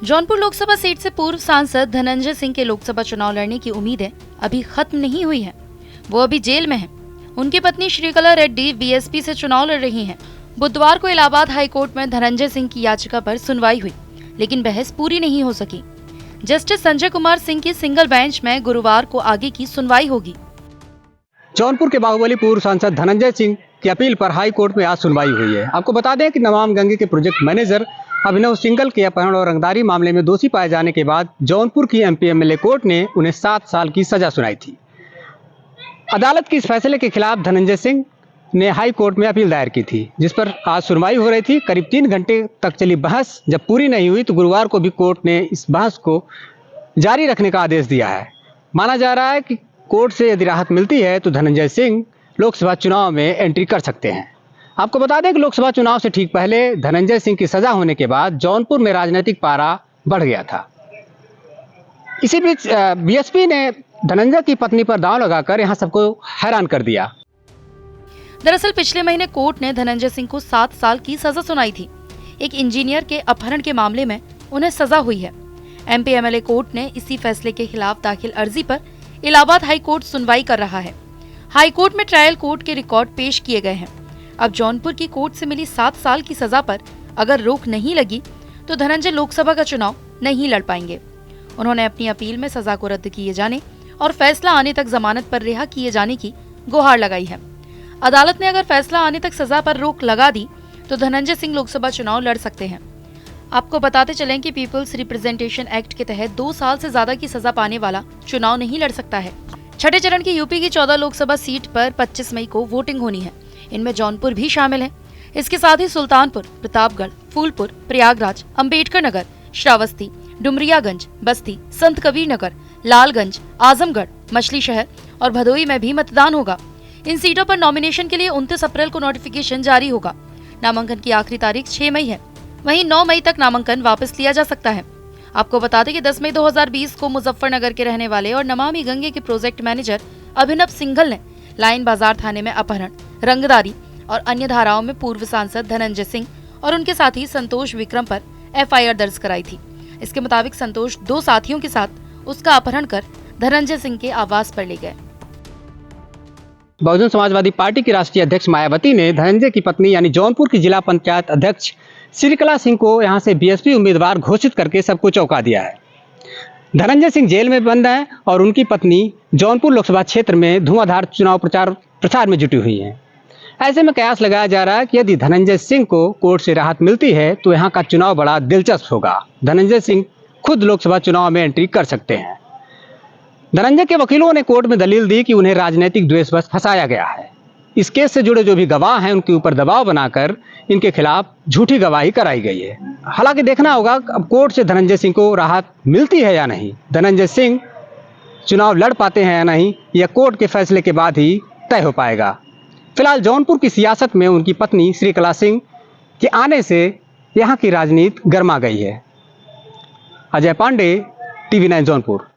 Jaunpur Lok Sabha seat से पूर्व सांसद धनंजय सिंह के लोकसभा चुनाव लड़ने की उम्मीदें अभी खत्म नहीं हुई हैं। वो अभी जेल में हैं। उनकी पत्नी श्रीकला रेड्डी बीएसपी से चुनाव लड़ रही हैं। बुधवार को इलाहाबाद हाई कोर्ट में धनंजय सिंह की याचिका पर सुनवाई हुई, लेकिन बहस पूरी नहीं हो सकी। जस्टिस संजय कुमार सिंह की सिंगल बेंच में गुरुवार को आगे की सुनवाई होगी। जौनपुर के बाहुबली पूर्व सांसद धनंजय सिंह की अपील पर हाई कोर्ट में आज सुनवाई हुई है। आपको बता दें कि नमामि गंगे के प्रोजेक्ट मैनेजर अभिनव सिंघल के अपहरण और रंगदारी मामले में दोषी पाए जाने के बाद जौनपुर की एमपी एमएलए कोर्ट ने उन्हें 7 साल की सजा सुनाई थी। अदालत के इस फैसले के खिलाफ धनंजय सिंह ने हाई कोर्ट में अपील दायर की थी, जिस पर आज सुनवाई हो रही थी। करीब 3 घंटे तक चली बहस जब पूरी नहीं हुई तो गुरुवार को भी कोर्ट ने इस बहस को जारी रखने का आदेश दिया है। माना जा रहा है कि कोर्ट से यदि राहत मिलती है तो धनंजय सिंह लोकसभा चुनाव में एंट्री कर सकते हैं। आपको बता दें कि लोकसभा चुनाव से ठीक पहले धनंजय सिंह की सजा होने के बाद जौनपुर में राजनीतिक पारा बढ़ गया था। इसी बीच बीएसपी ने धनंजय की पत्नी पर दांव लगाकर यहां सबको हैरान कर दिया। दरअसल पिछले महीने कोर्ट ने धनंजय सिंह को 7 साल की सजा सुनाई थी। एक इंजीनियर के अपहरण के मामले में उन्हें सजा हुई है। एमपी एमएलए कोर्ट ने इसी फैसले के खिलाफ दाखिल अर्जी पर इलाहाबाद हाई कोर्ट सुनवाई कर रहा है। हाई कोर्ट में ट्रायल कोर्ट के रिकॉर्ड पेश किए गए हैं। अब जौनपुर की कोर्ट से मिली 7 साल की सजा पर अगर रोक नहीं लगी तो धनंजय लोकसभा का चुनाव नहीं लड़ पाएंगे। उन्होंने अपनी अपील में सजा को रद्द किए जाने और फैसला आने तक जमानत पर रिहा किए जाने की गुहार लगाई है। अदालत ने अगर फैसला आने तक सजा पर रोक लगा दी तो धनंजय सिंह लोकसभा चुनाव लड़ सकते हैं। आपको बताते चलें कि पीपल्स रिप्रेजेंटेशन एक्ट के तहत 2 साल से ज्यादा की सजा पाने वाला चुनाव नहीं लड़ सकता है। छठे चरण की यूपी की 14 लोकसभा सीट पर 25 मई को वोटिंग होनी है। इनमें जौनपुर भी शामिल है। इसके साथ ही सुल्तानपुर, प्रतापगढ़, फूलपुर, प्रयागराज, अंबेडकर नगर, श्रावस्ती, डुमरियागंज, बस्ती, संत कबीर नगर, लालगंज, आजमगढ़, मछली शहर और भदोई में भी मतदान होगा। इन सीटों पर नॉमिनेशन के लिए 29 अप्रैल को नोटिफिकेशन जारी होगा। नामांकन की आखिरी तारीख 6 मई है। वहीं 9 मई तक नामांकन वापस लिया जा सकता है। आपको बता दें कि 10 मई 2020 को मुजफ्फरनगर के रहने वाले और नमामि गंगे के प्रोजेक्ट मैनेजर अभिनव सिंघल ने लाइन बाजार थाने में अपहरण, रंगदारी और अन्य धाराओं में पूर्व सांसद धनंजय सिंह और उनके साथी संतोष विक्रम पर एफआईआर दर्ज कराई थी। इसके मुताबिक संतोष 2 साथियों के साथ उसका अपहरण कर धनंजय सिंह के आवास पर ले गए। बहुजन समाजवादी पार्टी की राष्ट्रीय अध्यक्ष मायावती ने धनंजय की पत्नी यानी जौनपुर की जिला पंचायत अध्यक्ष श्रीकला सिंह को यहां से बीएसपी उम्मीदवार घोषित करके सबको चौंका दिया है। धनंजय सिंह जेल में बंद हैं और उनकी पत्नी जौनपुर लोकसभा क्षेत्र में धुआंधार चुनाव प्रचार में जुटी हुई हैं। ऐसे में कयास लगाया जा रहा है कि यदि धनंजय सिंह को कोर्ट से राहत मिलती है तो यहाँ का चुनाव बड़ा दिलचस्प होगा। धनंजय सिंह खुद लोकसभा चुनाव में एंट्री कर सकते हैं। धनंजय के वकीलों ने कोर्ट में दलील दी कि उन्हें राजनीतिक द्वेषवश फंसाया गया है। इस केस से जुड़े जो भी गवाह हैं उनके ऊपर दबाव बनाकर इनके खिलाफ झूठी गवाही कराई गई है। हालांकि देखना होगा अब कोर्ट से धनंजय सिंह को राहत मिलती है या नहीं, धनंजय सिंह चुनाव लड़ पाते हैं या नहीं, यह कोर्ट के फैसले के बाद ही तय हो पाएगा। फिलहाल जौनपुर की सियासत में उनकी पत्नी श्रीकला सिंह के आने से यहाँ की राजनीति गर्मा गई है। अजय पांडे, टीवी 9 जौनपुर।